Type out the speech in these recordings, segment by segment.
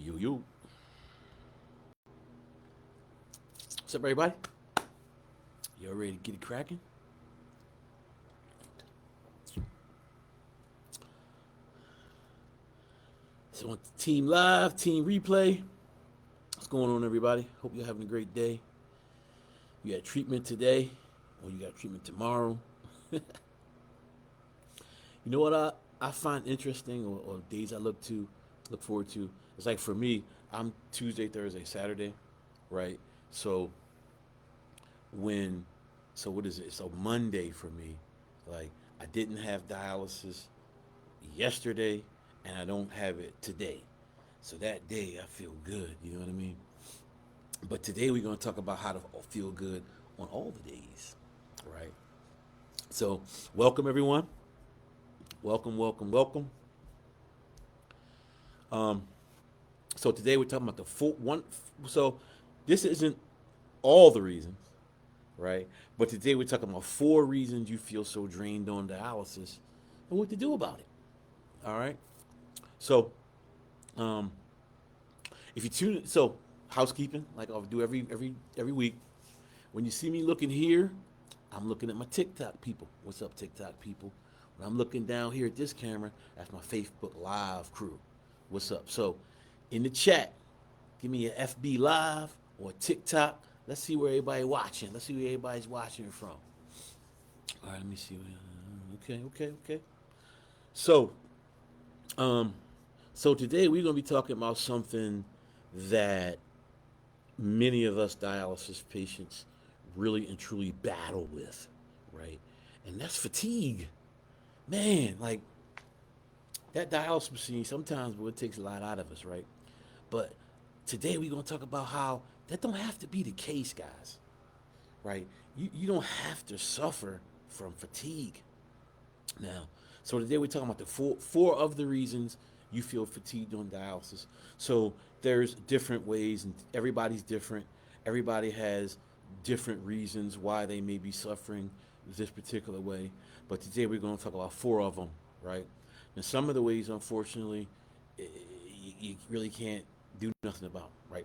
Yo, yo. What's up, everybody? Y'all ready to get it cracking? So, on Team Live, Team Replay. What's going on, everybody? Hope you're having a great day. You got treatment today, or you got treatment tomorrow. You know what I find interesting, or days I look forward to? It's like for me, I'm Tuesday, Thursday, Saturday, right? So when so what is it? So Monday for me, like I didn't have dialysis yesterday and I don't have it today. So that day I feel good, you know what I mean? But today we're going to talk about how to feel good on all the days, right? So, welcome everyone. Welcome, welcome, welcome. Um so today we're talking about the full one so this isn't all the reasons, right? But today we're talking about 4 reasons you feel so drained on dialysis and what to do about it. All right. So, um, if you tune, so housekeeping, like I'll do every week. When you see me looking here, I'm looking at my TikTok people. What's up, TikTok people? When I'm looking down here at this camera, that's my Facebook Live crew. What's up? So, in the chat, give me an FB Live or TikTok. Let's see where everybody watching. Let's see where everybody's watching from. All right, let me see. Okay, okay, okay. So, um, so today we're gonna be talking about something that many of us dialysis patients really and truly battle with, right? And that's fatigue. Man, like that dialysis machine sometimes it takes a lot out of us, right? But today we're gonna talk about how that don't have to be the case, guys. Right? You don't have to suffer from fatigue. Now, so today we're talking about the four of the reasons you feel fatigued on dialysis. So there's different ways, and everybody's different. Everybody has different reasons why they may be suffering this particular way. But today we're going to talk about 4 of them, right? And some of the ways, unfortunately, you really can't do nothing about, right?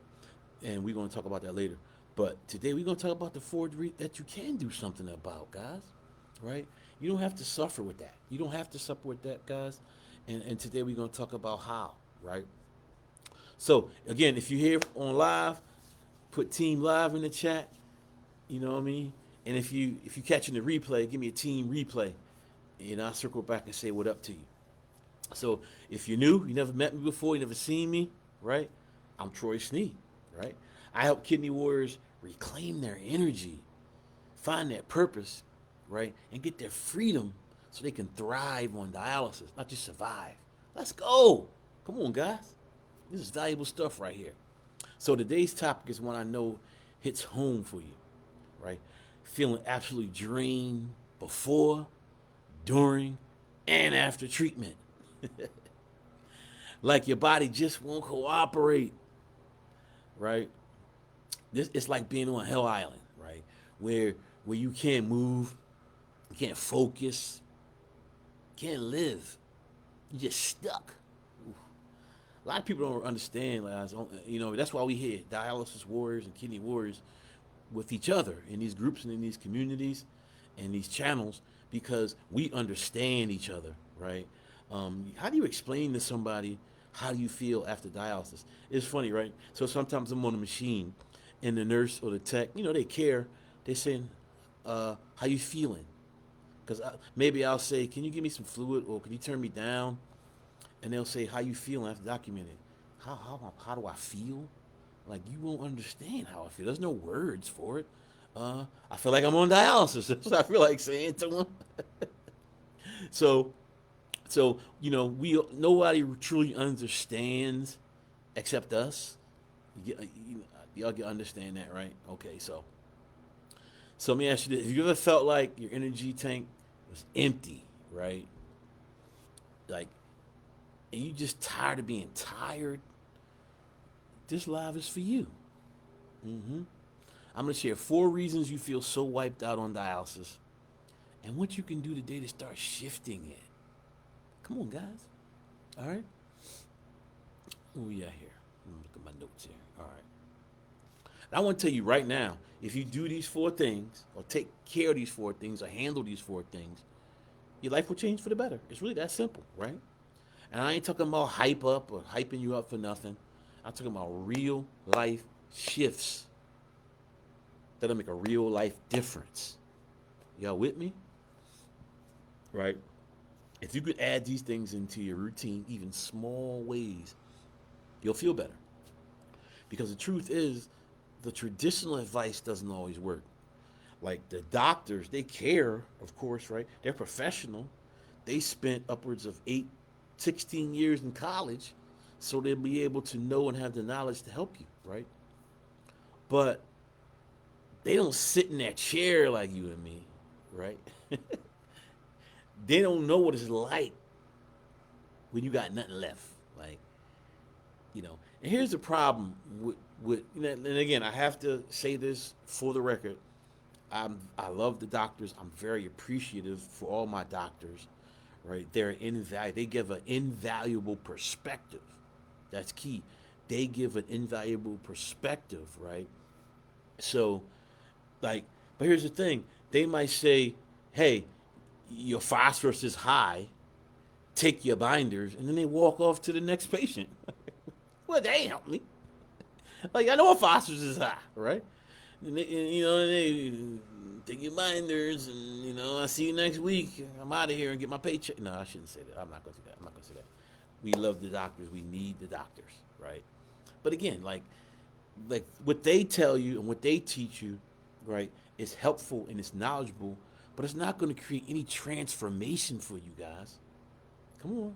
And we're going to talk about that later. But today we're going to talk about the that you can do something about, guys, right? You don't have to suffer with that. You don't have to suffer with that, guys. And today we're going to talk about how, right? So again, if you're here on live, put Team Live in the chat. You know what I mean? And if you catching the replay, give me a Team Replay, and I'll circle back and say what up to you. So if you're new, you never met me before, you never seen me, right? I'm Troy Sneed, right? I help kidney warriors reclaim their energy, find their purpose, right? And get their freedom so they can thrive on dialysis, not just survive. Let's go. Come on, guys. This is valuable stuff right here. So today's topic is one I know hits home for you, right? Feeling absolutely drained before, during, and after treatment. Like your body just won't cooperate, right? This it's like being on Hell Island, right? Where you can't move, you can't focus, you can't live. You're just stuck. A lot of people don't understand, like, that's why we here, dialysis warriors and kidney warriors, with each other in these groups and in these communities and these channels because we understand each other, right? How do you explain to somebody how do you feel after dialysis? It's funny, right? So sometimes I'm on a machine and the nurse or the tech, they care. They saying, how you feeling? Because maybe I'll say, can you give me some fluid or can you turn me down? And they'll say, how you feeling after documenting? How do I feel? Like you won't understand how I feel. There's no words for it. I feel like I'm on dialysis. That's what I feel like saying to them. So, we nobody truly understands except us. Y'all understand that, right? Okay, so let me ask you this: have you ever felt like your energy tank was empty, right? Like, and you just tired of being tired? This live is for you. Mm-hmm. I'm going to share 4 reasons you feel so wiped out on dialysis and what you can do today to start shifting it. Come on, guys. All right? Where we at here? Let me look at my notes here. All right. And I want to tell you right now, if you do these 4 things, or take care of these 4 things, or handle these 4 things, your life will change for the better. It's really that simple, right? And I ain't talking about hype up or hyping you up for nothing. I'm talking about real life shifts that'll make a real life difference. Y'all with me? Right? If you could add these things into your routine, even small ways, you'll feel better. Because the truth is, the traditional advice doesn't always work. Like the doctors, they care, of course, right? They're professional. They spent upwards of 16 years in college, so they'll be able to know and have the knowledge to help you, right? But they don't sit in that chair like you and me, right? They don't know what it's like when you got nothing left. Like, and here's the problem with and again, I have to say this for the record. I love the doctors. I'm very appreciative for all my doctors, right? They give an invaluable perspective. That's key. They give an invaluable perspective, right? So, like, but here's the thing. They might say, hey, your phosphorus is high, take your binders, and then they walk off to the next patient. Well, they ain't help me. Like, I know my phosphorus is high, right? And they take your binders, and, I see you next week. I'm out of here and get my paycheck. No, I shouldn't say that. I'm not going to do that. I'm not going to say that. We love the doctors. We need the doctors, right? But again, like what they tell you and what they teach you, right, is helpful and it's knowledgeable, but it's not going to create any transformation for you guys. Come on.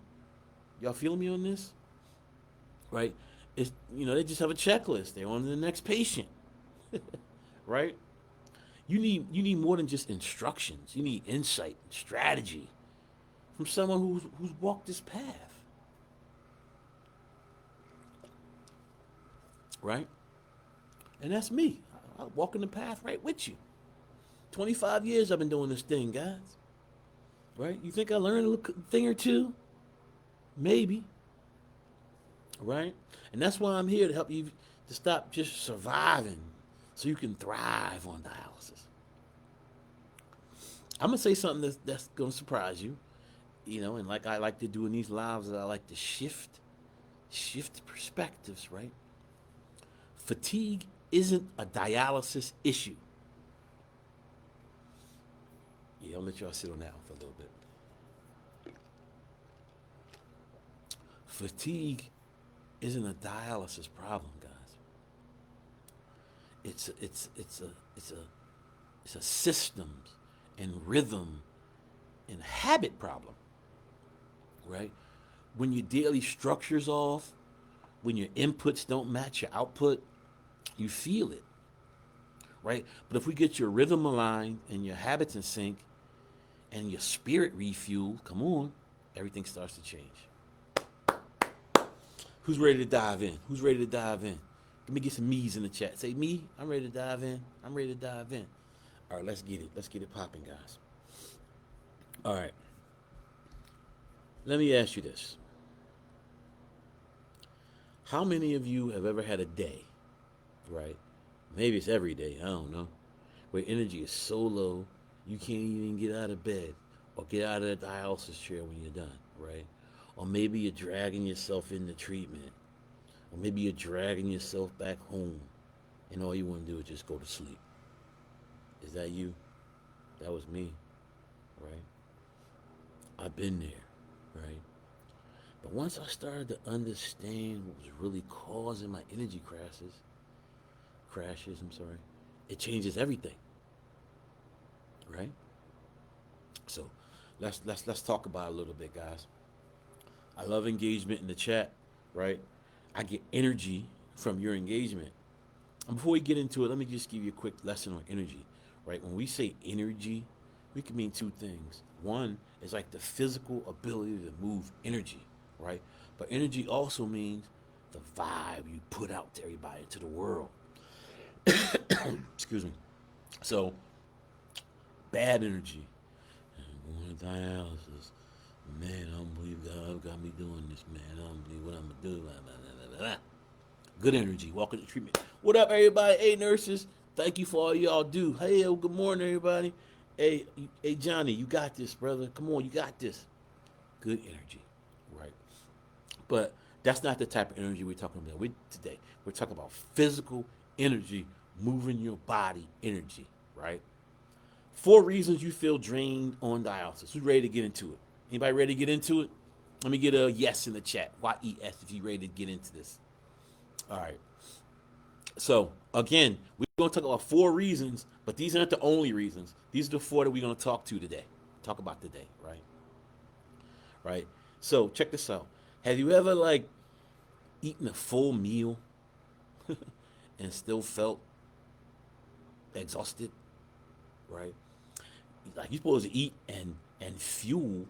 Y'all feeling me on this? Right? It's they just have a checklist. They're on to the next patient. Right? You need more than just instructions. You need insight and strategy from someone who's walked this path. Right? And that's me. I'm walking the path right with you. 25 years I've been doing this thing, guys. Right? You think I learned a thing or two? Maybe. Right? And that's why I'm here to help you to stop just surviving so you can thrive on dialysis. I'm going to say something that's going to surprise you. And like I like to do in these lives, I like to shift perspectives, right? Fatigue isn't a dialysis issue. Yeah, I'll let y'all sit on that one for a little bit. Fatigue isn't a dialysis problem, guys. It's a systems and rhythm and habit problem, right? When your daily structure's off, when your inputs don't match your output, you feel it, right? But if we get your rhythm aligned and your habits in sync and your spirit refueled, come on, everything starts to change. Who's ready to dive in? Who's ready to dive in? Let me get some me's in the chat. Say me, I'm ready to dive in. I'm ready to dive in. All right, let's get it. Let's get it popping, guys. All right. Let me ask you this. How many of you have ever had a day, right? Maybe it's every day, I don't know, where energy is so low you can't even get out of bed or get out of the dialysis chair when you're done, right? Or maybe you're dragging yourself into treatment. Or maybe you're dragging yourself back home and all you want to do is just go to sleep. Is that you? That was me, right? I've been there, right? But once I started to understand what was really causing my energy crashes, it changes everything, right? So let's talk about it a little bit, guys. I love engagement in the chat, right? I get energy from your engagement. And before we get into it, let me just give you a quick lesson on energy, right? When we say energy, we can mean 2 things. One is like the physical ability to move energy, right? But energy also means the vibe you put out to everybody, to the world. Excuse me. So, bad energy. I'm going to dialysis. Man, I don't believe God got me doing this, man. I don't believe what I'm going to do. Blah, blah, blah, blah, blah. Good energy. Welcome to treatment. What up, everybody? Hey, nurses. Thank you for all y'all do. Hey, good morning, everybody. Hey, Johnny, you got this, brother. Come on, you got this. Good energy, right? But that's not the type of energy we're talking about today. We're talking about physical energy, moving your body energy, right? 4 reasons you feel drained on dialysis. Who's ready to get into it? Anybody ready to get into it? Let me get a yes in the chat. YES if you're ready to get into this. All right. So again, we're going to talk about 4 reasons, but these aren't the only reasons. These are the 4 that we're going to talk about today, right? Right. So check this out. Have you ever eaten a full meal and still felt exhausted? Right. Like you're supposed to eat and fuel,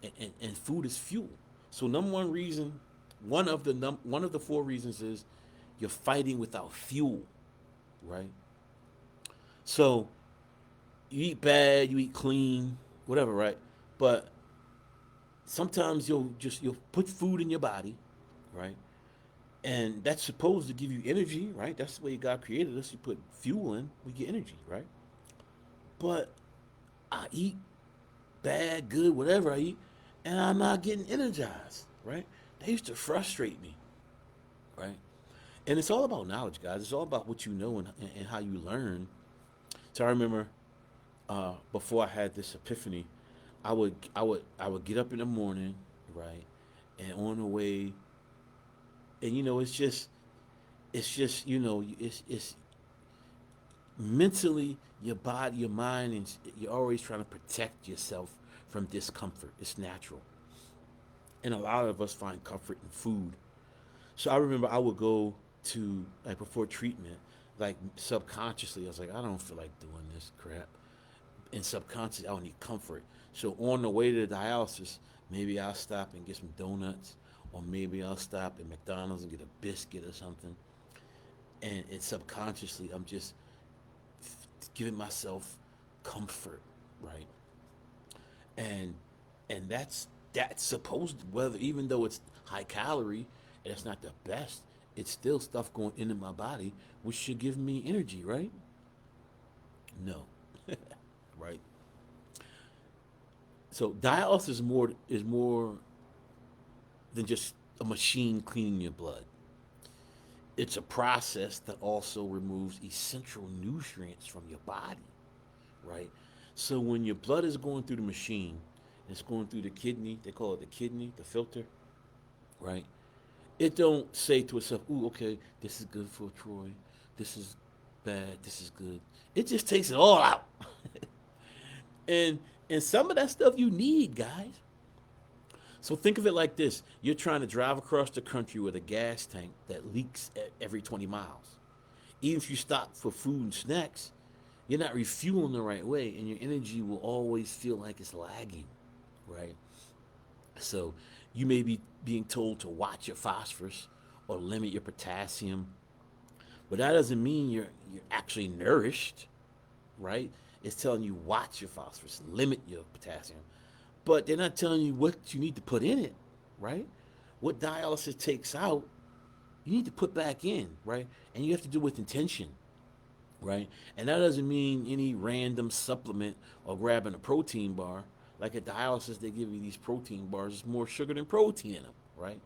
and food is fuel. So number one reason, one of the 4 reasons is you're fighting without fuel, right? So you eat bad, you eat clean, whatever, right? But sometimes you'll put food in your body, right? And that's supposed to give you energy, right? That's the way God created us. You put fuel in, we get energy, right? But I eat bad, good, whatever I eat, and I'm not getting energized, right? That used to frustrate me, right? And it's all about knowledge, guys. It's all about what you know and how you learn. So I remember before I had this epiphany, I would get up in the morning, right, and on the way, and it's just it's mentally your body, your mind, and you're always trying to protect yourself from discomfort. It's natural, and a lot of us find comfort in food. So I remember I would go to before treatment, subconsciously I was like, I don't feel like doing this crap, and subconsciously I would need comfort. So on the way to the dialysis, maybe I'll stop and get some donuts, or maybe I'll stop at McDonald's and get a biscuit or something, and it's subconsciously I'm just giving myself comfort, right? And that's supposed to, whether even though it's high calorie and it's not the best, it's still stuff going into my body which should give me energy, right? No, right? So dialysis is more than just a machine cleaning your blood. It's a process that also removes essential nutrients from your body, right? So when your blood is going through the machine, it's going through the kidney. They call it the kidney, the filter, right? It don't say to itself, "Ooh, okay, this is good for Troy. This is bad. This is good." It just takes it all out, and and some of that stuff you need, guys. So think of it like this: you're trying to drive across the country with a gas tank that leaks every 20 miles. Even if you stop for food and snacks, you're not refueling the right way, and your energy will always feel like it's lagging, right? So you may be being told to watch your phosphorus or limit your potassium, but that doesn't mean you're actually nourished, right? It's telling you watch your phosphorus, limit your potassium, but they're not telling you what you need to put in it, right? What dialysis takes out, you need to put back in, right? And you have to do it with intention, right? And that doesn't mean any random supplement or grabbing a protein bar. Like at dialysis, they give you these protein bars. There's more sugar than protein in them, right?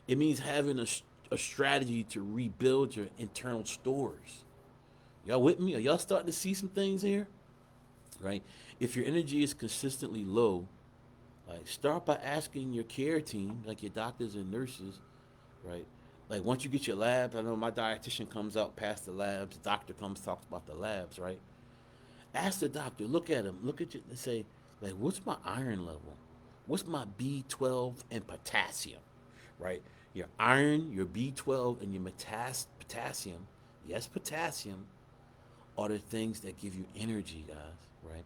It means having a strategy to rebuild your internal stores. Y'all with me? Are y'all starting to see some things here? Right? If your energy is consistently low, start by asking your care team, like your doctors and nurses, right? Like once you get your labs, I know my dietitian comes out past the labs, the doctor comes talks about the labs, right? Ask the doctor, look at him, look at you, and say, what's my iron level? What's my B12 and potassium, right? Your iron, your B12, and your potassium, yes, potassium, are the things that give you energy, guys, right?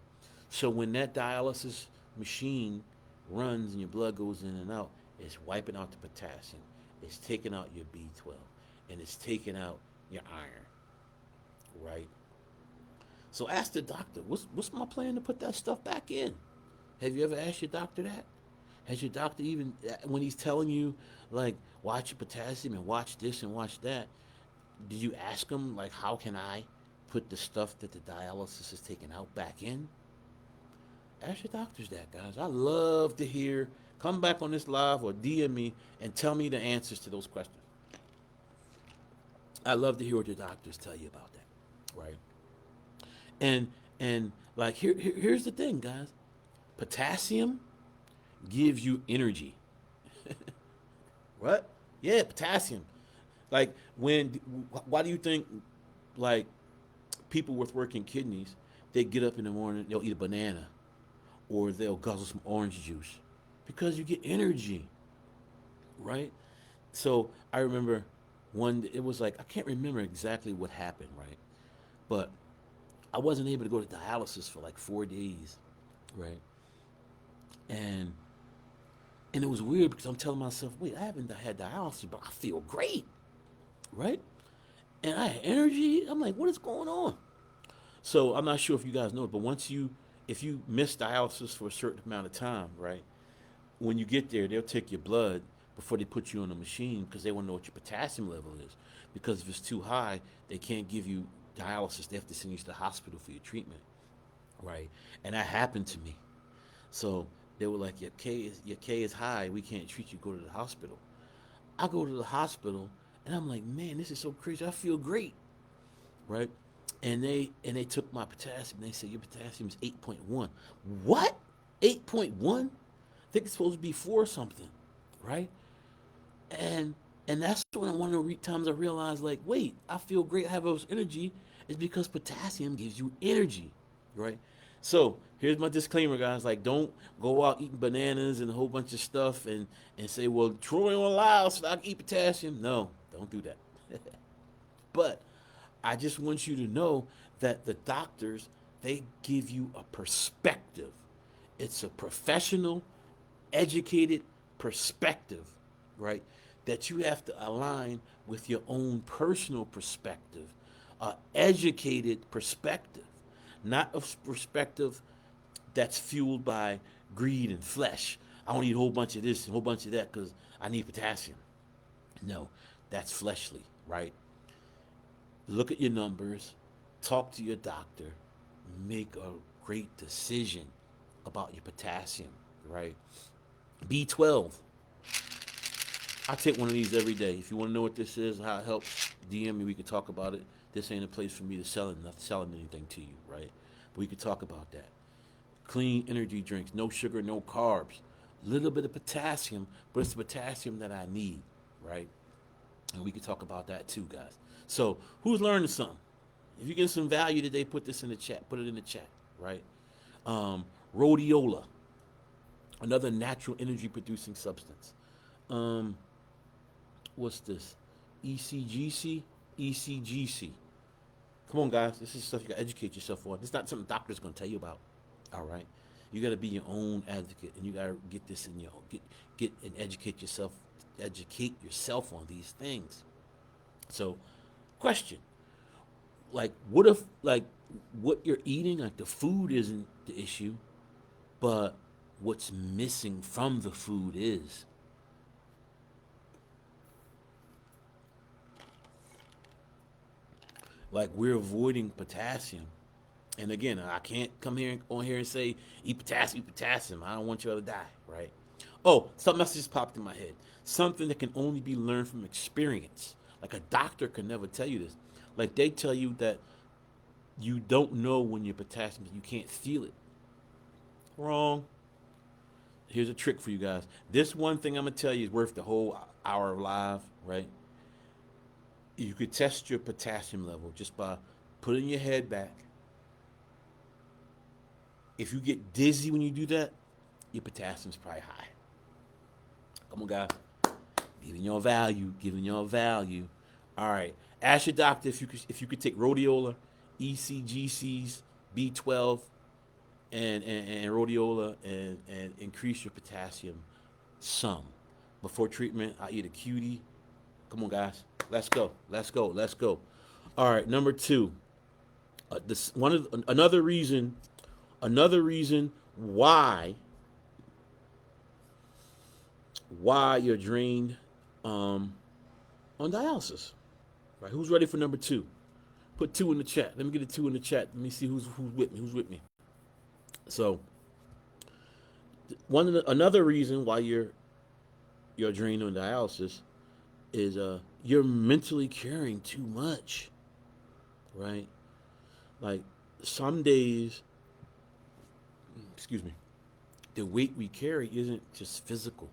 So when that dialysis machine runs and your blood goes in and out, it's wiping out the potassium, it's taking out your B12, and it's taking out your iron, right? So ask the doctor, what's my plan to put that stuff back in? Have you ever asked your doctor that? Has your doctor even, when he's telling you, like, watch your potassium and watch this and watch that, did you ask him, like, how can I put the stuff that the dialysis is taking out back in? Ask your doctors that, guys. I love to hear. Come back on this live or DM me and tell me the answers to those questions. I love to hear what your doctors tell you about that, right? And like here's the thing, guys. Potassium gives you energy. What? Yeah, potassium. Like when why do you think like people with working kidneys, they get up in the morning, they'll eat a banana or they'll guzzle some orange juice because you get energy, right? So I remember it was like I can't remember exactly what happened, right? But I wasn't able to go to dialysis for like 4 days, right? And and it was weird because I'm telling myself, wait, I haven't had dialysis, but I feel great, right? And I had energy. I'm like, what is going on? So I'm not sure if you guys know, but if you miss dialysis for a certain amount of time, right? When you get there, they'll take your blood before they put you on the machine because they want to know what your potassium level is. Because if it's too high, they can't give you dialysis. They have to send you to the hospital for your treatment, right? And that happened to me. So they were like, your K is high. We can't treat you. Go to the hospital. I go to the hospital, and I'm like, man, this is so crazy. I feel great, right? And they took my potassium. They said your potassium is 8.1. What? 8.1? I think it's supposed to be 4 something, right? And and that's one of the times I realized, like, wait, I feel great. I have those energy. It's because potassium gives you energy, right? So here's my disclaimer, guys. Like, don't go out eating bananas and a whole bunch of stuff and say, well, Troy on live, so I can eat potassium. No, don't do that. But I just want you to know that the doctors, they give you a perspective. It's a professional, educated perspective, right? That you have to align with your own personal perspective, a educated perspective, not a perspective that's fueled by greed and flesh. I don't need a whole bunch of this and a whole bunch of that because I need potassium. No, that's fleshly, right? Look at your numbers, talk to your doctor, make a great decision about your potassium, right? B12. I take one of these every day. If you want to know what this is, how it helps, DM me. We can talk about it. This ain't a place for me to selling anything to you, right? But we can talk about that. Clean energy drinks, no sugar, no carbs, a little bit of potassium, but it's the potassium that I need, right? And we can talk about that too, guys. So who's learning something? If you get some value today, put this in the chat. Put it in the chat, right? Rhodiola, another natural energy producing substance. Um, what's this? ECGC? ECGC. Come on, guys. This is stuff you got to educate yourself on. It's not something doctors going to tell you about. All right. You got to be your own advocate, and you got to get this in your get and educate yourself. Educate yourself on these things. So, question: like, what if what you're eating, like the food isn't the issue, but what's missing from the food is. Like we're avoiding potassium. And again, I can't come here on here and say eat potassium. I don't want you all to die, right? Oh, something else just popped in my head. Something that can only be learned from experience. Like a doctor can never tell you this. Like they tell you that you don't know when your potassium, you can't feel it. Wrong. Here's a trick for you guys. This one thing I'm gonna tell you is worth the whole hour of live, right? You could test your potassium level just by putting your head back. If you get dizzy when you do that, your potassium's probably high. Come on, guys. Giving y'all value, giving y'all value. All right. Ask your doctor if you could take rhodiola, ECGCs, B12, and rhodiola and increase your potassium some. Before treatment, I eat a cutie. Come on, guys. Let's go. Let's go. Let's go. All right. Number 2. This one of another reason why why you're drained on dialysis. Right? Who's ready for number two? Put two in the chat. Let me get a two in the chat. Let me see who's with me. Who's with me? So another reason why you're drained on dialysis is you're mentally carrying too much, right? Like some days, excuse me, the weight we carry isn't just physical;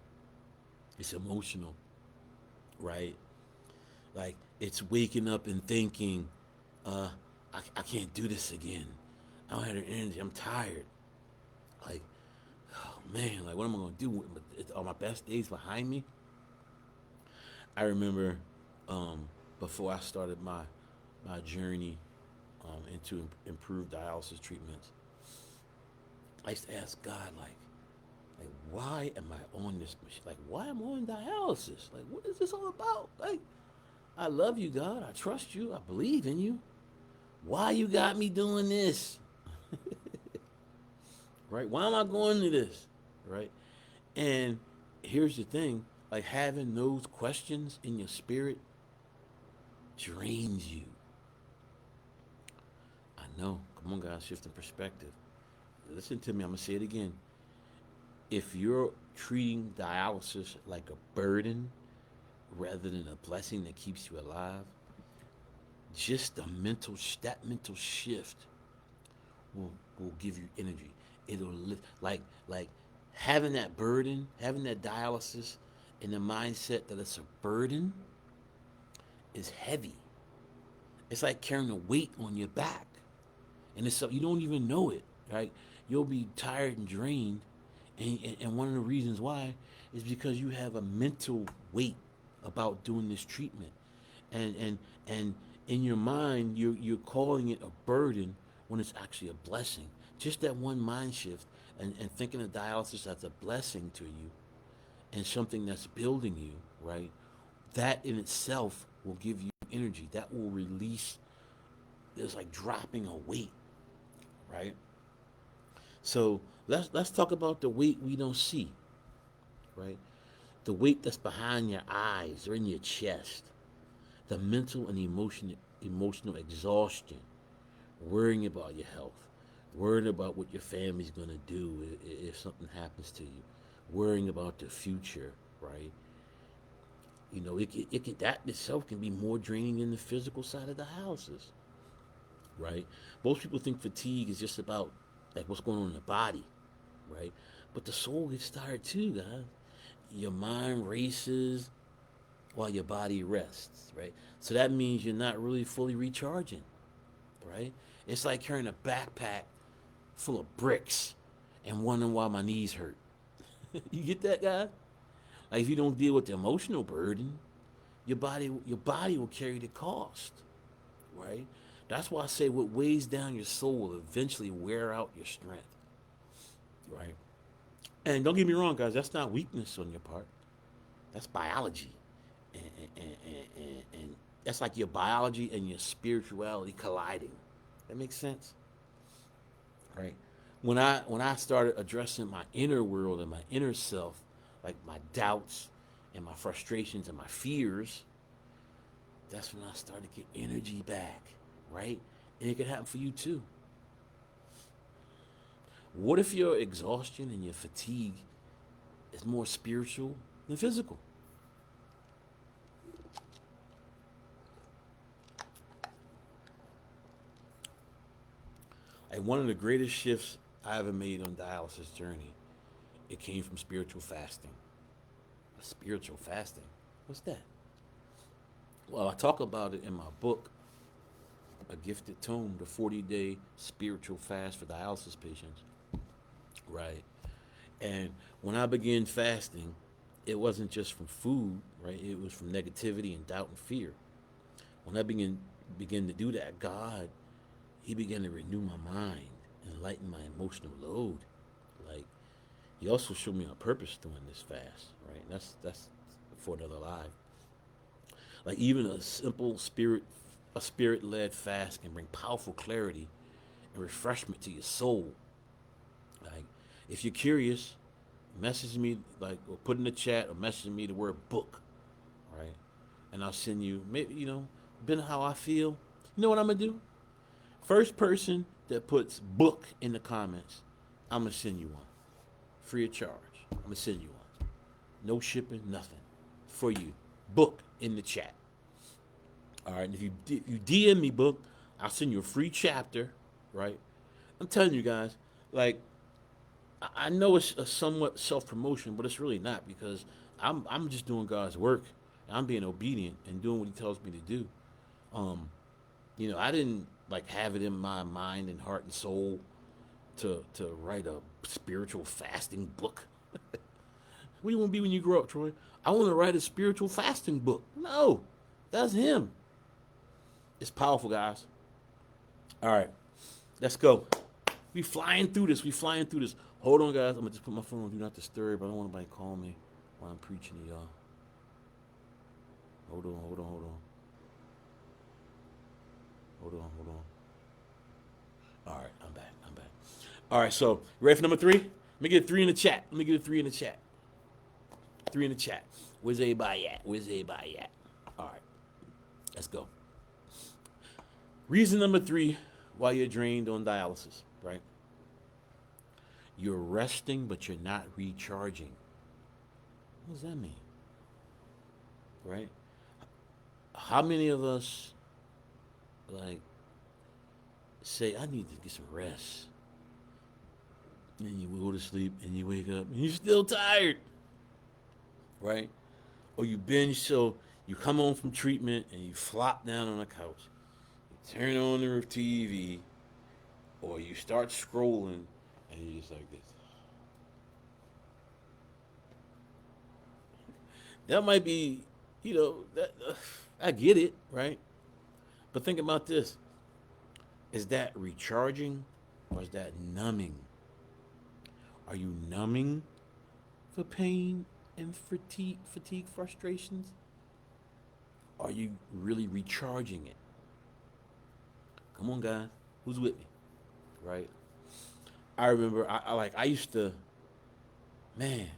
it's emotional, right? Like it's waking up and thinking, uh, I can't do this again. I don't have the energy. I'm tired. Like, oh man, like what am I gonna do? Are my best days behind me? I remember before I started my journey into improved dialysis treatments, I used to ask God like why am I on this machine? Like why am I on dialysis? Like what is this all about? Like I love you, God. I trust you. I believe in you. Why you got me doing this? Right? Why am I going to this? Right? And here's the thing, like having those questions in your spirit drains you. I know. Come on, guys, shifting perspective. Listen to me. I'm gonna say it again. If you're treating dialysis like a burden rather than a blessing that keeps you alive, just that mental shift will give you energy. It'll lift like having that burden, having that dialysis in the mindset that it's a burden is heavy. It's like carrying a weight on your back. And it's you don't even know it, right? You'll be tired and drained, and one of the reasons why is because you have a mental weight about doing this treatment, and in your mind you're calling it a burden when it's actually a blessing. Just that one mind shift, and thinking of dialysis as a blessing to you and something that's building you, right? That in itself will give you energy. That will release. It's like dropping a weight, right? So let's talk about the weight we don't see, right? The weight that's behind your eyes or in your chest, the mental and emotional exhaustion, worrying about your health, worrying about what your family's gonna do if something happens to you, worrying about the future, right? You know, that itself can be more draining than the physical side of the houses, right? Most people think fatigue is just about like what's going on in the body, right? But the soul gets tired too, guys. Your mind races while your body rests, right? So that means you're not really fully recharging, right? It's like carrying a backpack full of bricks and wondering why my knees hurt. You get that, guy? Like if you don't deal with the emotional burden, your body will carry the cost, right? That's why I say what weighs down your soul will eventually wear out your strength, right? And don't get me wrong, guys, that's not weakness on your part. That's biology. And that's like your biology and your spirituality colliding. That makes sense, right? When I started addressing my inner world and my inner self, like my doubts and my frustrations and my fears, that's when I started to get energy back, right? And it could happen for you too. What if your exhaustion and your fatigue is more spiritual than physical? Like one of the greatest shifts I ever made on dialysis journey, it came from spiritual fasting. Spiritual fasting? What's that? Well, I talk about it in my book, A Gifted Tome, the 40-day spiritual fast for dialysis patients, right? And when I began fasting, it wasn't just from food, right? It was from negativity and doubt and fear. When I began to do that, God, He began to renew my mind and lighten my emotional load. Like He also showed me a purpose doing this fast, right? And that's for another life. Like even a spirit-led fast can bring powerful clarity and refreshment to your soul. Like if you're curious, message me like or put in the chat or message me the word book, right? And I'll send you maybe depending on how I feel. You know what I'm gonna do? First person that puts book in the comments, I'm gonna send you one. Free of charge. I'm gonna send you one. No shipping, nothing. For you. Book in the chat. All right. And if you DM me book, I'll send you a free chapter, right? I'm telling you guys, like I know it's a somewhat self promotion, but it's really not because I'm just doing God's work. I'm being obedient and doing what He tells me to do. Um, I didn't like have it in my mind and heart and soul to write a spiritual fasting book. What do you want to be when you grow up, Troy? I want to write a spiritual fasting book. No, that's Him. It's powerful, guys. All right, let's go. We flying through this. We flying through this. Hold on, guys. I'm gonna just put my phone on do not disturb. I don't want anybody to call me while I'm preaching to y'all. Hold on, hold on, hold on. Hold on, hold on. All right, I'm back. I'm back. All right, so ready for number 3? Let me get 3 in the chat. Let me get a 3 in the chat. 3 in the chat. Where's everybody at? Where's everybody at? All right, let's go. Reason number 3 why you're drained on dialysis, right? You're resting, but you're not recharging. What does that mean? Right? How many of us, like, say, I need to get some rest? And you go to sleep and you wake up and you're still tired, right? Or you binge, so you come home from treatment and you flop down on the couch. You turn on the TV, or you start scrolling and you're just like this. That might be, I get it, right? But think about this. Is that recharging or is that numbing? Are you numbing the pain and fatigue frustrations? Are you really recharging it? Come on, guys. Who's with me? Right? I remember, I used to, man,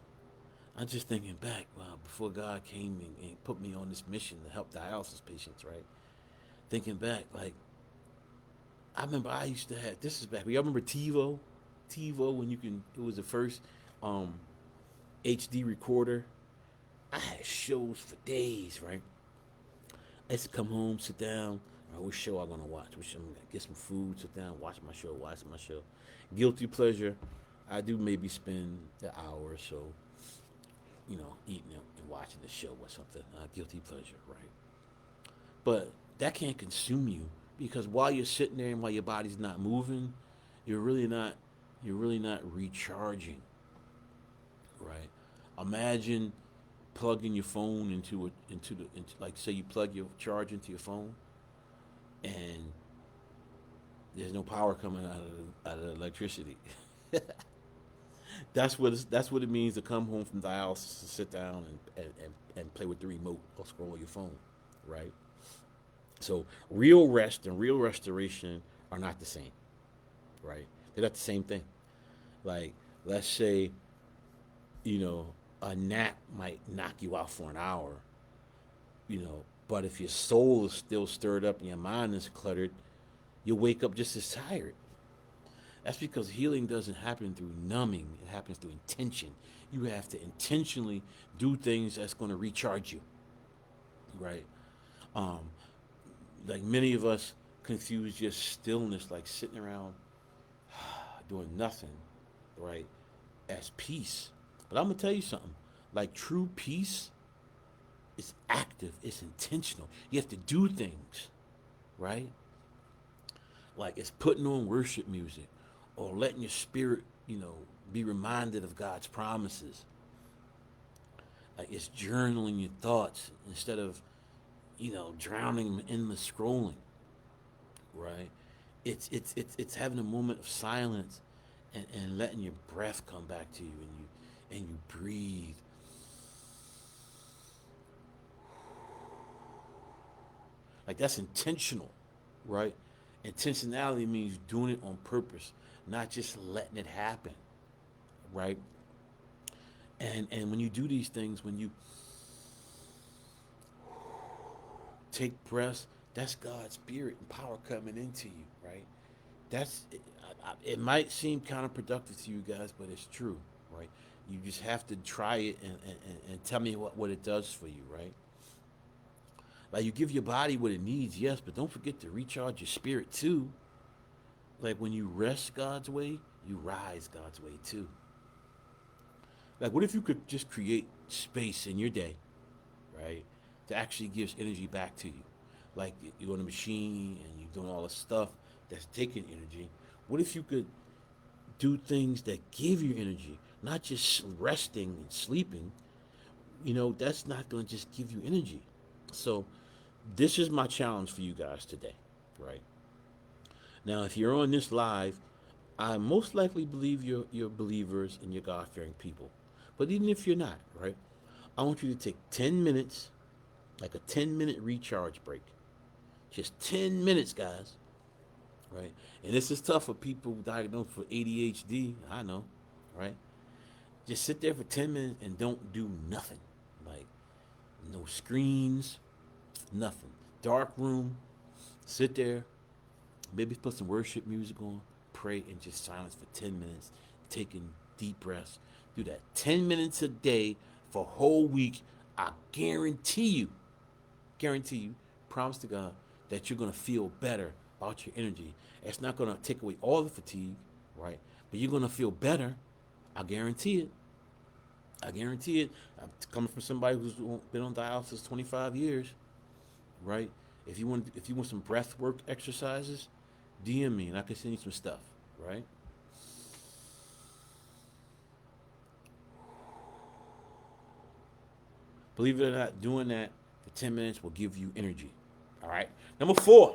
I'm just thinking back, wow, before God came and put me on this mission to help dialysis patients, right? Thinking back, like, I remember I used to have, this is back, y'all remember TiVo? TiVo, when it was the first HD recorder. I had shows for days, right? I used to come home, sit down, which show I'm gonna watch? Which I'm gonna get some food, sit down, watch my show. Guilty pleasure, I do maybe spend the hour or so, eating and watching the show or something. Guilty pleasure, right? But that can't consume you because while you're sitting there and while your body's not moving, you're really not recharging, right? Imagine plugging your phone into like say you plug your charge into your phone and there's no power coming out of the electricity. That's what it means to come home from dialysis and sit down and play with the remote or scroll on your phone, right? So real rest and real restoration are not the same, right? They're not the same thing. Like, let's say, a nap might knock you out for an hour, but if your soul is still stirred up and your mind is cluttered, you'll wake up just as tired. That's because healing doesn't happen through numbing, it happens through intention. You have to intentionally do things that's going to recharge you, right? Um, like many of us confuse just stillness, like sitting around doing nothing, right, as peace. But I'm going to tell you something. Like true peace is active, it's intentional. You have to do things, right? Like it's putting on worship music or letting your spirit, be reminded of God's promises. Like it's journaling your thoughts instead of, drowning them in the scrolling, right? It's having a moment of silence and letting your breath come back to you and you breathe. Like that's intentional, right? Intentionality means doing it on purpose, not just letting it happen, right? And when you do these things, when you take breaths, that's God's spirit and power coming into you, right? That's it might seem counterproductive to you guys, but it's true, right? You just have to try it and tell me what it does for you, right? Like you give your body what it needs, yes, but don't forget to recharge your spirit too. Like when you rest God's way, you rise God's way too. Like what if you could just create space in your day, right, to actually give energy back to you? Like you're on a machine and you're doing all the stuff that's taking energy. What if you could do things that give you energy, not just resting and sleeping? That's not going to just give you energy. So, this is my challenge for you guys today, right? Now, if you're on this live, I most likely believe you're believers and you're God fearing people. But even if you're not, right, I want you to take 10 minutes, like a 10-minute recharge break. Just 10 minutes, guys, right? And this is tough for people diagnosed with ADHD. I know, right? Just sit there for 10 minutes and don't do nothing. Like, no screens, nothing. Dark room, sit there, maybe put some worship music on, pray, and just silence for 10 minutes, taking deep breaths. Do that 10 minutes a day for a whole week. I guarantee you, promise to God, that you're going to feel better about your energy. It's not going to take away all the fatigue, right? But you're going to feel better. I guarantee it. I guarantee it. I'm coming from somebody who's been on dialysis 25 years, right? If you want some breath work exercises, DM me and I can send you some stuff, right? Believe it or not, doing that for 10 minutes will give you energy. All right. Number 4.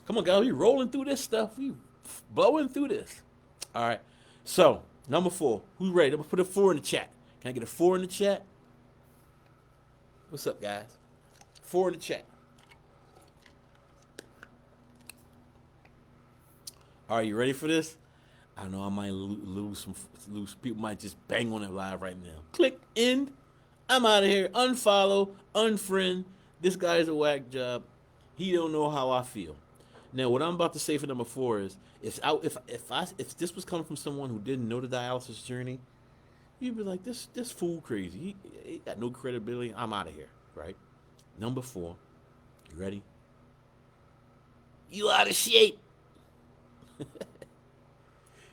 Come on, guys. We rolling through this stuff. We blowing through this. All right. So, number 4. Who's ready? I'm going to put a 4 in the chat. Can I get a 4 in the chat? What's up, guys? 4 in the chat. All right, you ready for this? I know I might lose people might just bang on it live right now. Click end. I'm out of here. Unfollow, unfriend. This guy's a whack job. He don't know how I feel. Now, what I'm about to say for number 4 is, if this was coming from someone who didn't know the dialysis journey, you'd be like, this fool crazy. He got no credibility. I'm out of here, right? Number 4. You ready? You out of shape.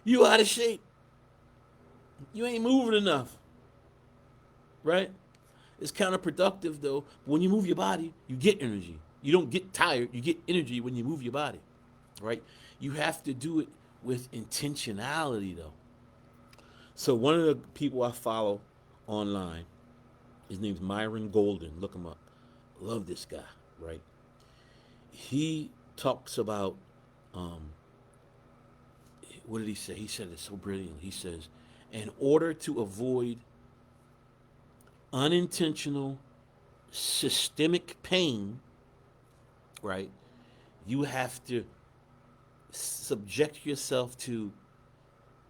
You out of shape. You ain't moving enough, right? It's counterproductive though. When you move your body, you get energy. You don't get tired. You get energy when you move your body, right? You have to do it with intentionality though. So one of the people I follow online, his name's Myron Golden. Look him up. Love this guy, right? He talks about what did he say? He said it so brilliant. He says, in order to avoid unintentional systemic pain, right, you have to subject yourself to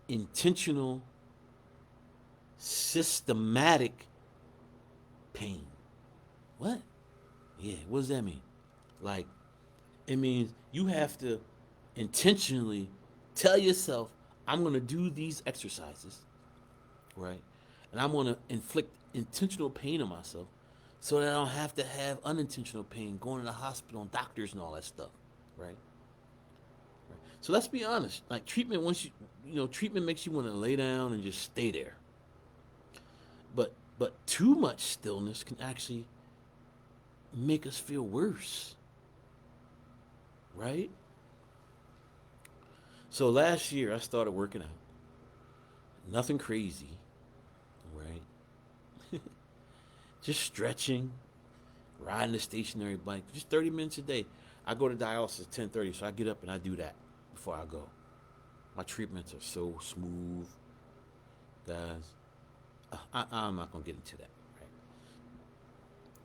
intentional, systematic pain. What? Yeah, what does that mean? Like, it means you have to intentionally tell yourself, I'm going to do these exercises, right? And I'm going to inflict intentional pain on myself so that I don't have to have unintentional pain going to the hospital and doctors and all that stuff, right? So let's be honest. Like treatment, treatment makes you want to lay down and just stay there. But too much stillness can actually make us feel worse, right? So last year I started working out. Nothing crazy, right? Just stretching, riding a stationary bike, just 30 minutes a day. I go to dialysis at 10:30, so I get up and I do that before I go. My treatments are so smooth, guys. I'm not gonna get into that. Right?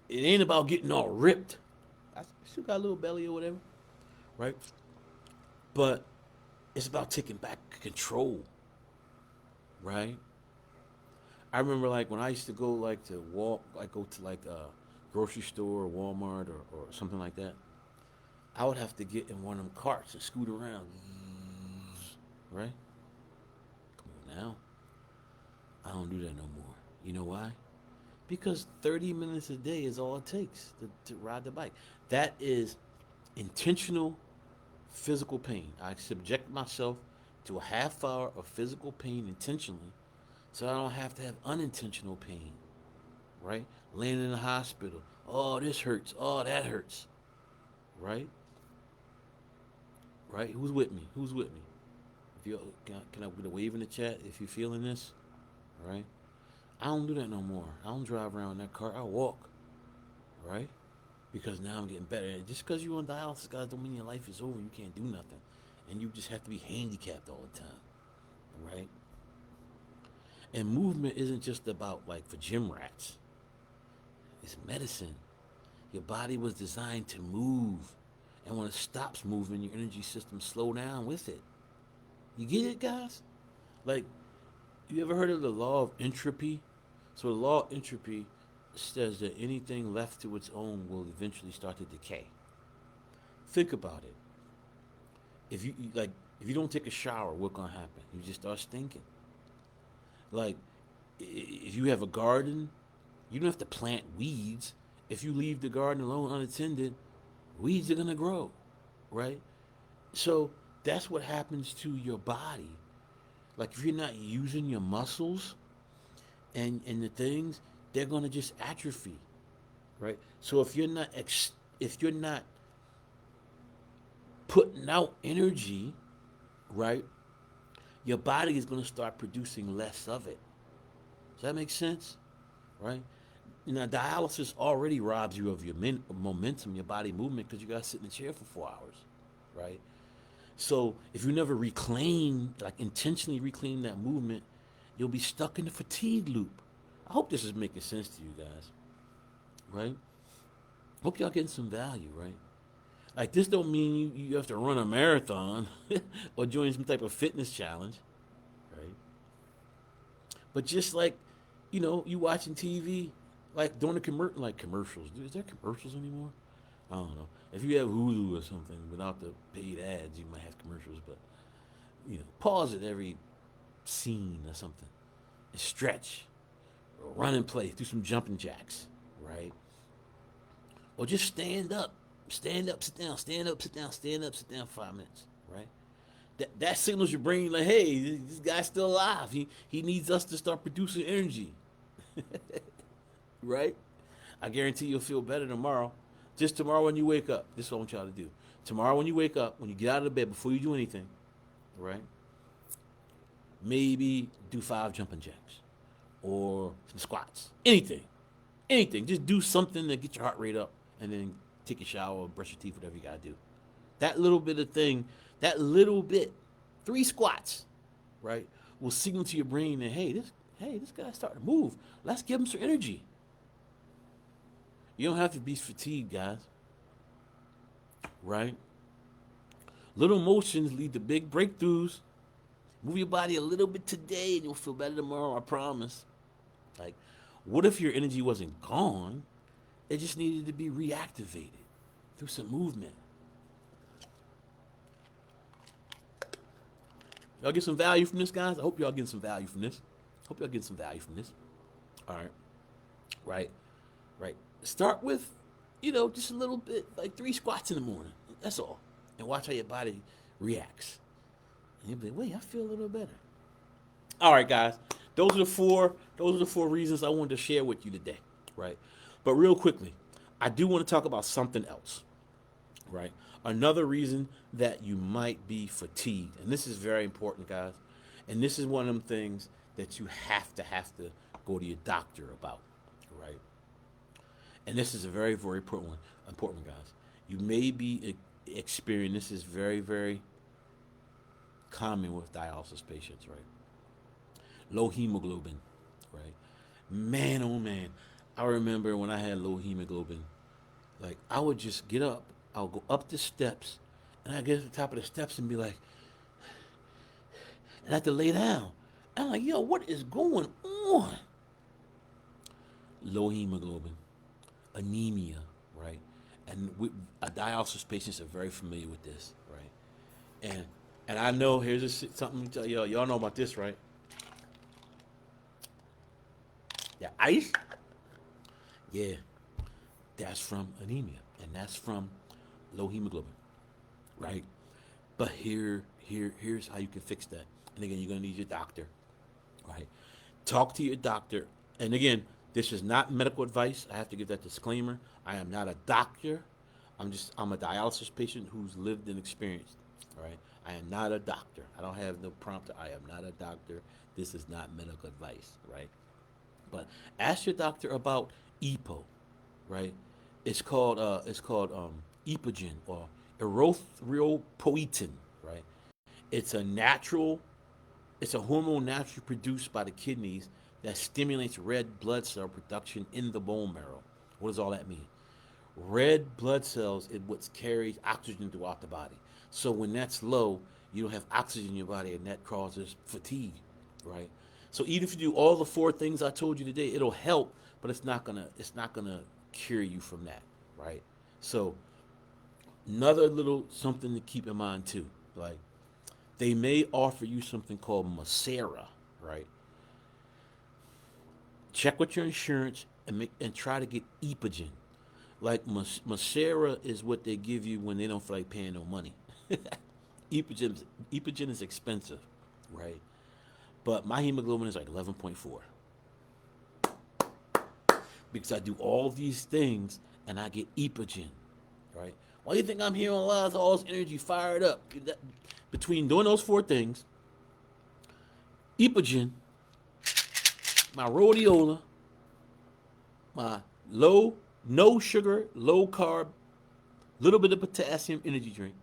It ain't about getting all ripped. I still got a little belly or whatever, right? But it's about taking back control, right? I remember like when I used to go like to walk, like go to like a grocery store or Walmart or something like that. I would have to get in one of them carts and scoot around, right? Come on now, I don't do that no more. You know why? Because 30 minutes a day is all it takes to ride the bike. That is intentional physical pain. I subject myself to a half hour of physical pain intentionally so I don't have to have unintentional pain, right? Laying in the hospital. Oh, this hurts. Oh, that hurts, right? Right? Who's with me? Who's with me? If you can I get a wave in the chat if you're feeling this, right? I don't do that no more. I don't drive around in that car. I walk, right? Because now I'm getting better. And just because you're on dialysis, guys, don't mean your life is over. You can't do nothing, and you just have to be handicapped all the time, right? And movement isn't just about like for gym rats. It's medicine. Your body was designed to move, and when it stops moving, your energy system slow down with it. You get it, guys? Like, you ever heard of the law of entropy? So the law of entropy says that anything left to its own will eventually start to decay. Think about it. If you don't take a shower, what's gonna happen? You just start stinking. Like, if you have a garden, you don't have to plant weeds. If you leave the garden alone unattended, weeds are gonna grow, right? So that's what happens to your body. Like if you're not using your muscles and the things, they're gonna just atrophy, right? So if you're not putting out energy, right, your body is gonna start producing less of it. Does that make sense? Right? Dialysis already robs you of your momentum, your body movement, because you got to sit in the chair for 4 hours, right? So if you never intentionally reclaim that movement, you'll be stuck in the fatigue loop. I hope this is making sense to you guys, right? Hope y'all getting some value, right? Like this don't mean you have to run a marathon or join some type of fitness challenge, right? But just like, you watching TV, like during the commercials. Is there commercials anymore? I don't know. If you have Hulu or something without the paid ads, you might have commercials. But pause at every scene or something and stretch, or run and play, do some jumping jacks, right? Or just stand up, sit down, stand up, sit down, stand up, sit down 5 minutes, right? That signals your brain like, hey, this guy's still alive. He needs us to start producing energy. Right? I guarantee you'll feel better tomorrow. Just tomorrow when you wake up. This is what I want y'all to do. Tomorrow when you wake up, when you get out of the bed, before you do anything, right? Maybe do 5 jumping jacks or some squats. Anything. Anything. Just do something to get your heart rate up and then take a shower, brush your teeth, whatever you got to do. That little bit of thing, that little bit, 3 squats, right, will signal to your brain that, hey, this guy's starting to move. Let's give him some energy. You don't have to be fatigued, guys. Right? Little motions lead to big breakthroughs. Move your body a little bit today and you'll feel better tomorrow, I promise. Like, what if your energy wasn't gone? It just needed to be reactivated through some movement. Y'all get some value from this, guys? I hope y'all getting some value from this. All right. Right. Start with, just a little bit, like 3 squats in the morning. That's all. And watch how your body reacts. And you'll be like, wait, I feel a little better. All right, guys. Those are the 4 reasons I wanted to share with you today, right? But real quickly, I do want to talk about something else, right? Another reason that you might be fatigued. And this is very important, guys. And this is one of them things that you have to go to your doctor about, right? And this is a very, very important one, guys. You may be experiencing, this is very, very common with dialysis patients, right? Low hemoglobin, right? Man, oh man. I remember when I had low hemoglobin, like I would just get up, I'll go up the steps, and I'd get to the top of the steps and be like, and I had to lay down. I'm like, yo, what is going on? low hemoglobin, anemia, right? And dialysis patients are very familiar with this, right? And and I know here's something to tell y'all. Y'all know about this, right? The ice, yeah, that's from anemia, and that's from low hemoglobin, right? But here's how you can fix that. And again, you're gonna need your doctor, right? Talk to your doctor. And again, this is not medical advice. I have to give that disclaimer. I am not a doctor. I'm a dialysis patient who's lived and experienced. Right? I am not a doctor. I don't have no prompter. I am not a doctor. This is not medical advice, right? But ask your doctor about EPO, right? It's called epogen or erythropoietin, right? It's a natural it's a hormone naturally produced by the kidneys that stimulates red blood cell production in the bone marrow. What does all that mean? Red blood cells is what carries oxygen throughout the body. So when that's low, you don't have oxygen in your body, and that causes fatigue, right? So even if you do all the four things I told you today, it'll help, but it's not gonna cure you from that, right? So another little something to keep in mind too, like they may offer you something called Macera, right? Check with your insurance and try to get Epogen. Like Macera is what they give you when they don't feel like paying no money. Epogen, Epogen is expensive, right? But my hemoglobin is like 11.4 because I do all these things and I get Epogen, right? Why do you think I'm here on live? All this energy fired up. Between doing those four things, Epogen, my rhodiola, my no sugar, low carb, little bit of potassium energy drink,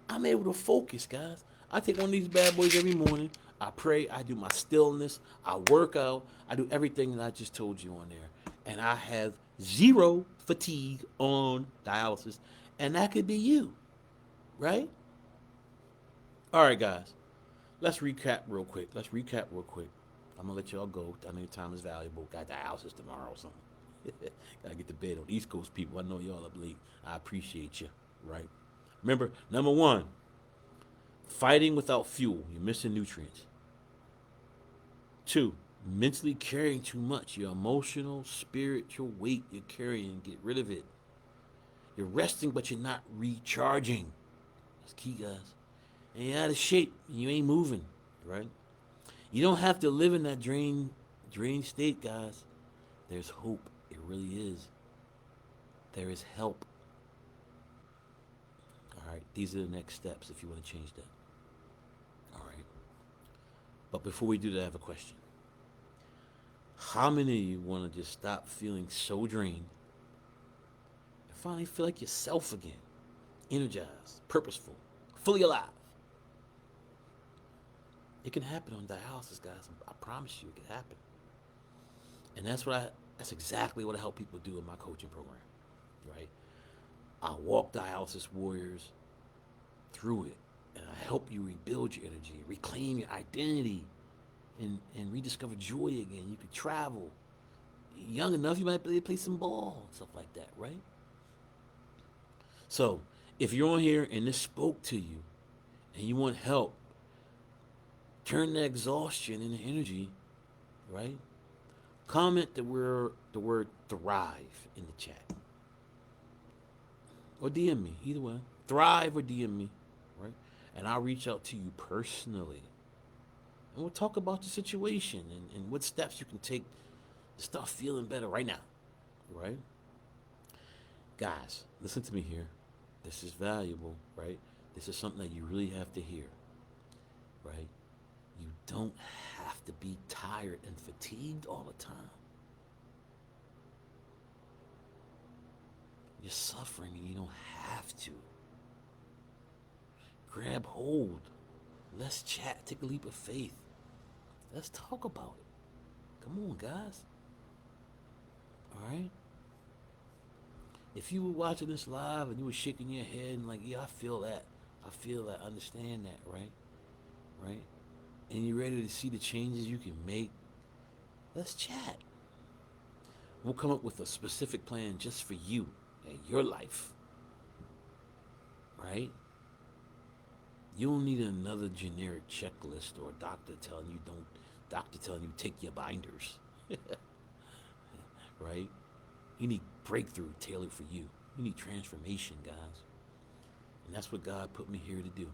I'm able to focus, guys. I take one of these bad boys every morning. I pray. I do my stillness. I work out. I do everything that I just told you on there. And I have zero fatigue on dialysis. And that could be you, right? All right, guys. Let's recap real quick. I'm going to let y'all go. I know your time is valuable. Got dialysis tomorrow or something. Gotta get to bed on East Coast people. I know y'all up late. I appreciate you, right? Remember, number one, fighting without fuel. You're missing nutrients. Two, mentally carrying too much. Your emotional, spiritual weight you're carrying. Get rid of it. You're resting, but you're not recharging. That's key, guys. And you're out of shape. And you ain't moving, right? You don't have to live in that drained state, guys. There's hope. It really is. There is help. All right. These are the next steps if you want to change that. All right. But before we do that, I have a question. How many of you want to just stop feeling so drained and finally feel like yourself again? Energized, purposeful, fully alive. It can happen on dialysis, guys. I promise you, it can happen. And that's exactly what I help people do in my coaching program, right? I walk dialysis warriors through it, and I help you rebuild your energy, reclaim your identity, and rediscover joy again. You can travel. Young enough, you might be able to play some ball, stuff like that, right? So, if you're on here and this spoke to you, and you want help, turn the exhaustion into energy, right? Comment the word thrive in the chat. Or DM me, either way. Thrive or DM me, right? And I'll reach out to you personally. And we'll talk about the situation and what steps you can take to start feeling better right now, right? Guys, listen to me here. This is valuable, right? This is something that you really have to hear, right? You don't have to be tired and fatigued all the time. You're suffering and you don't have to. Grab hold. Let's chat. Take a leap of faith. Let's talk about it. Come on, guys. All right? If you were watching this live and you were shaking your head and like, yeah, I feel that. I understand that, right? Right? And you're ready to see the changes you can make, let's chat. We'll come up with a specific plan just for you and your life, right? You don't need another generic checklist or doctor telling you take your binders, right? You need breakthrough tailored for you. You need transformation, guys. And that's what God put me here to do,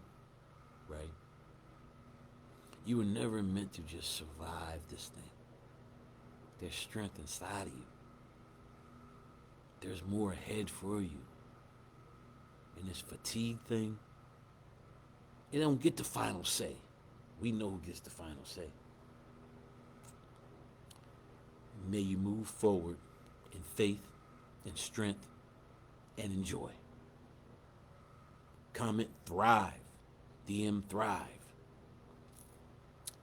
right? You were never meant to just survive this thing. There's strength inside of you. There's more ahead for you. And this fatigue thing, it don't get the final say. We know who gets the final say. May you move forward in faith, in strength, and in joy. Comment thrive. DM thrive.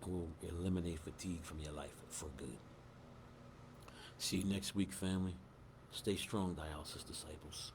And we'll eliminate fatigue from your life for good. See you next week, family. Stay strong, dialysis disciples.